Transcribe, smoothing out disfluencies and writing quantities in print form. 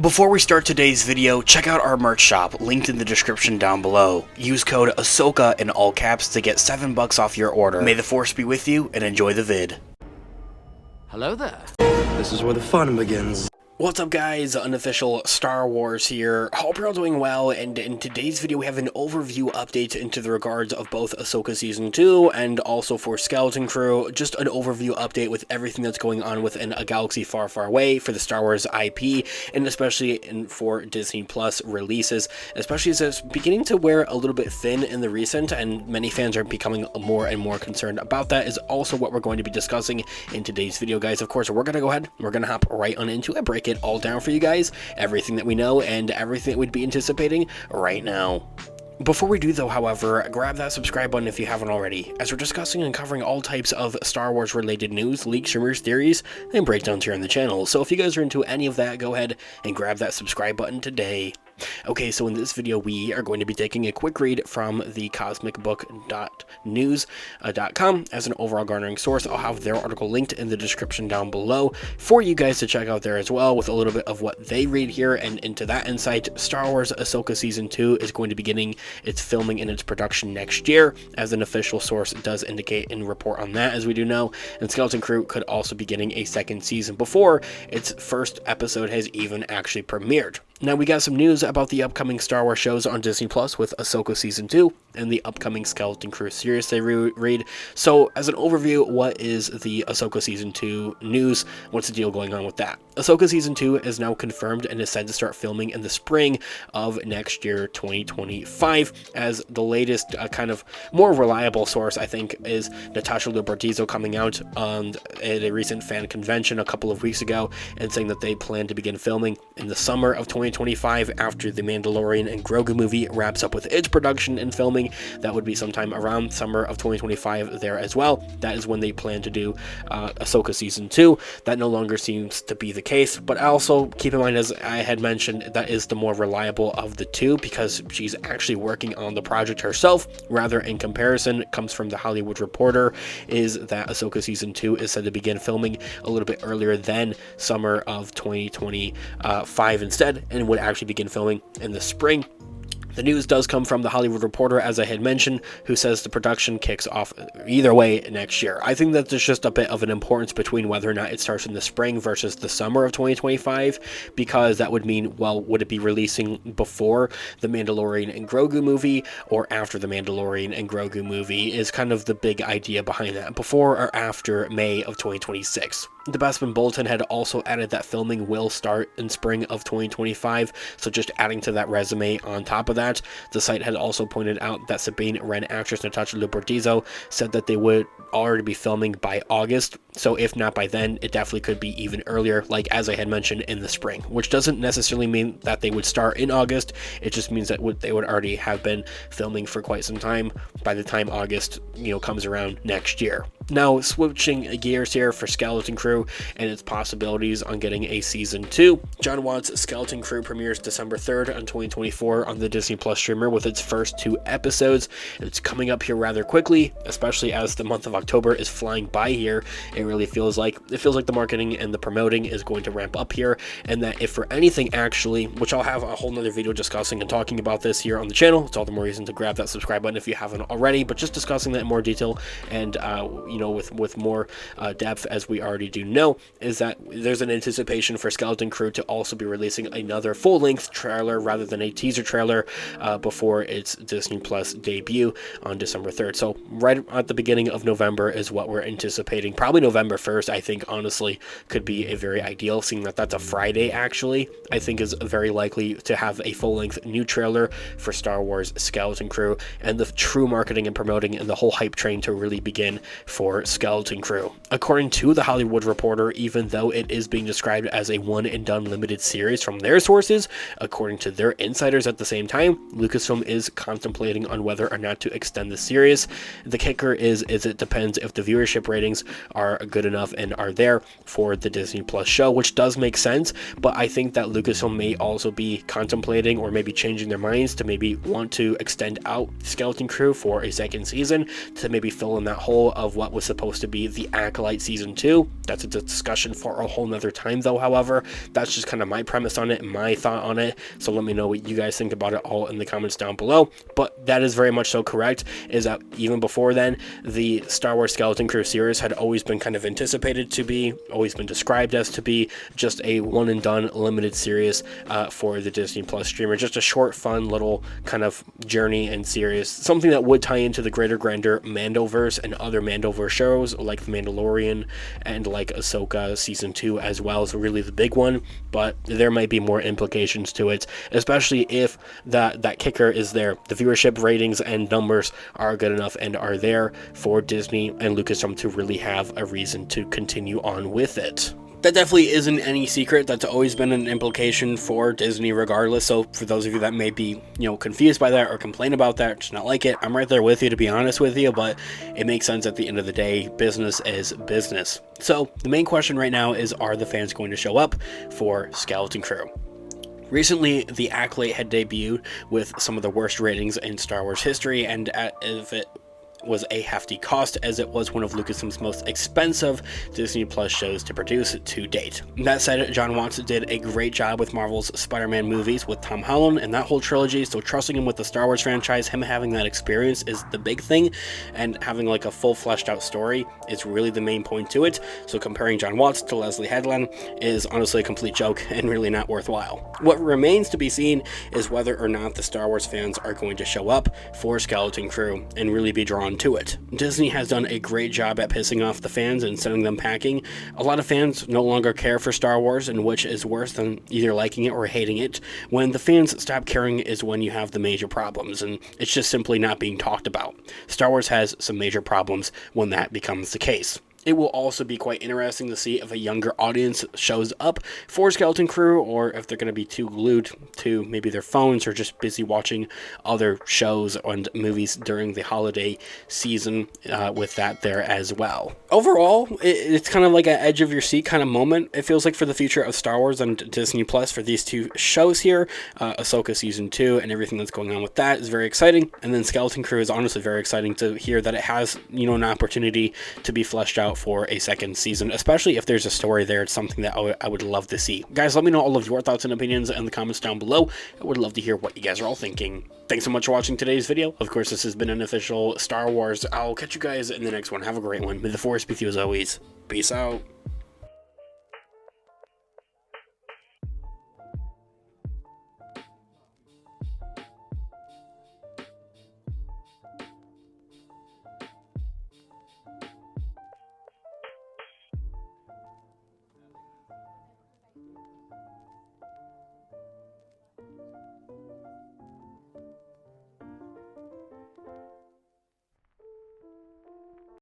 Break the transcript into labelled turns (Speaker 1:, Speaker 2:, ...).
Speaker 1: Before we start today's video, check out our merch shop, linked in the description down below. Use code Ahsoka in all caps to get $7 off your order. May the Force be with you, and enjoy the vid.
Speaker 2: Hello there.
Speaker 3: This is where the fun begins.
Speaker 1: What's up guys, Unofficial Star Wars here. Hope you're all doing well, and in today's video we have an overview update into the regards of both Ahsoka Season 2 and also for Skeleton Crew. Just an overview update with everything that's going on within a galaxy far, far away for the Star Wars IP, and especially for Disney Plus releases, especially as it's beginning to wear a little bit thin in the recent, and many fans are becoming more and more concerned about that, is also what we're going to be discussing in today's video, guys. Of course, we're going to go ahead, we're going to hop right on into it, break it all down for you guys, everything that we know and everything that we'd be anticipating right now. Before we do though, however, grab that subscribe button if you haven't already, as we're discussing and covering all types of Star Wars related news, leaks, rumors, theories, and breakdowns here on the channel. So if you guys are into any of that, go ahead and grab that subscribe button today. Okay, so in this video we are going to be taking a quick read from the cosmicbook.news.com as an overall garnering source. I'll have their article linked in the description down below for you guys to check out there as well, with a little bit of what they read here. And into that insight, Star Wars Ahsoka Season 2 is going to be beginning its filming and its production next year, as an official source does indicate and report on that, as we do know. And Skeleton Crew could also be getting a second season before its first episode has even actually premiered. Now we got some news about the upcoming Star Wars shows on Disney Plus with Ahsoka Season 2 and the upcoming Skeleton Crew series they read. So as an overview, what is the Ahsoka Season 2 news? What's the deal going on with that? Ahsoka Season 2 is now confirmed and is set to start filming in the spring of next year, 2025, as the latest kind of more reliable source, I think, is Natasha Lubertizo coming out at a recent fan convention a couple of weeks ago and saying that they plan to begin filming in the summer of 2025 after the Mandalorian and Grogu movie wraps up with its production and filming. That would be sometime around summer of 2025 there as well. That is when they plan to do Ahsoka Season 2. That no longer seems to be the case, but also keep in mind, as I had mentioned, that is the more reliable of the two because she's actually working on the project herself. Rather, in comparison, it comes from the Hollywood Reporter, is that Ahsoka Season 2 is said to begin filming a little bit earlier than summer of 2025 instead, and would actually begin filming in the spring. The news does come from the Hollywood Reporter, as I had mentioned, who says the production kicks off either way next year. I think that there's just a bit of an importance between whether or not it starts in the spring versus the summer of 2025, because that would mean, well, would it be releasing before the Mandalorian and Grogu movie or after the Mandalorian and Grogu movie is kind of the big idea behind that, before or after May of 2026. The Bespin Bulletin had also added that filming will start in spring of 2025, so just adding to that resume on top of that. The site had also pointed out that Sabine Wren actress Natasha Lubertizo said that they would already be filming by August, so if not by then, it definitely could be even earlier, like as I had mentioned, in the spring, which doesn't necessarily mean that they would start in August. It just means that they would already have been filming for quite some time by the time August, comes around next year. Now, switching gears here for Skeleton Crew and its possibilities on getting a Season 2. John Watts' Skeleton Crew premieres December 3rd on 2024 on the Disney Plus streamer with its first 2 episodes. It's coming up here rather quickly, especially as the month of October is flying by here. It really feels like the marketing and the promoting is going to ramp up here, and that if for anything actually, which I'll have a whole nother video discussing and talking about this here on the channel, it's all the more reason to grab that subscribe button if you haven't already, but just discussing that in more detail and with more depth, as we already do know, is that there's an anticipation for Skeleton Crew to also be releasing another full-length trailer rather than a teaser trailer before its Disney Plus debut on December 3rd. So right at the beginning of November is what we're anticipating. Probably November 1st, I think, honestly, could be a very ideal, seeing that that's a Friday, actually. I think is very likely to have a full-length new trailer for Star Wars Skeleton Crew, and the true marketing and promoting and the whole hype train to really begin for Skeleton Crew. According to the Hollywood Reporter, even though it is being described as a one-and-done limited series from their sources, according to their insiders at the same time, Lucasfilm is contemplating on whether or not to extend the series. The kicker is it depends if the viewership ratings are good enough and are there for the Disney Plus show, which does make sense, but I think that Lucasfilm may also be contemplating or maybe changing their minds to maybe want to extend out Skeleton Crew for a second season to maybe fill in that hole of what was supposed to be the Acolyte Season 2. That's that's a discussion for a whole nother time though. However, that's just kind of my premise on it and my thought on it, so let me know what you guys think about it all in the comments down below. But that is very much so correct, is that even before then, the Star Wars Skeleton Crew series had always been kind of anticipated to be, always been described as to be just a one and done limited series for the Disney Plus streamer, just a short fun little kind of journey and series, something that would tie into the greater grander Mandoverse and other Mandoverse shows like The Mandalorian and like Ahsoka season 2 as well is really the big one. But there might be more implications to it, especially if that kicker is there. The viewership ratings and numbers are good enough and are there for Disney and Lucasfilm to really have a reason to continue on with it. That definitely isn't any secret. That's always been an implication for Disney regardless. So for those of you that may be, confused by that or complain about that, just not like it, I'm right there with you, to be honest with you, but it makes sense at the end of the day. Business is business. So the main question right now is, are the fans going to show up for Skeleton Crew? Recently, the Acolyte had debuted with some of the worst ratings in Star Wars history, and if it was a hefty cost, as it was one of Lucasfilm's most expensive Disney Plus shows to produce to date. That said, Jon Watts did a great job with Marvel's Spider-Man movies with Tom Holland and that whole trilogy, so trusting him with the Star Wars franchise, him having that experience is the big thing, and having like a full fleshed out story is really the main point to it. So comparing Jon Watts to Leslie Headland is honestly a complete joke and really not worthwhile. What remains to be seen is whether or not the Star Wars fans are going to show up for Skeleton Crew and really be drawn to it. Disney has done a great job at pissing off the fans and sending them packing. A lot of fans no longer care for Star Wars, and which is worse than either liking it or hating it. When the fans stop caring is when you have the major problems, and it's just simply not being talked about. Star Wars has some major problems when that becomes the case. It will also be quite interesting to see if a younger audience shows up for Skeleton Crew, or if they're going to be too glued to maybe their phones or just busy watching other shows and movies during the holiday season with that there as well. Overall, it's kind of like an edge of your seat kind of moment, it feels like, for the future of Star Wars and Disney Plus for these two shows here. Ahsoka season 2 and everything that's going on with that is very exciting, and then Skeleton Crew is honestly very exciting to hear that it has, an opportunity to be fleshed out for a second season, especially if there's a story there. It's something that I would love to see. Guys, let me know all of your thoughts and opinions in the comments down below. I would love to hear what you guys are all thinking. Thanks so much for watching today's video. Of course, this has been an official Star Wars. I'll catch you guys in the next one. Have a great one. May the Force be with you as always. Peace out.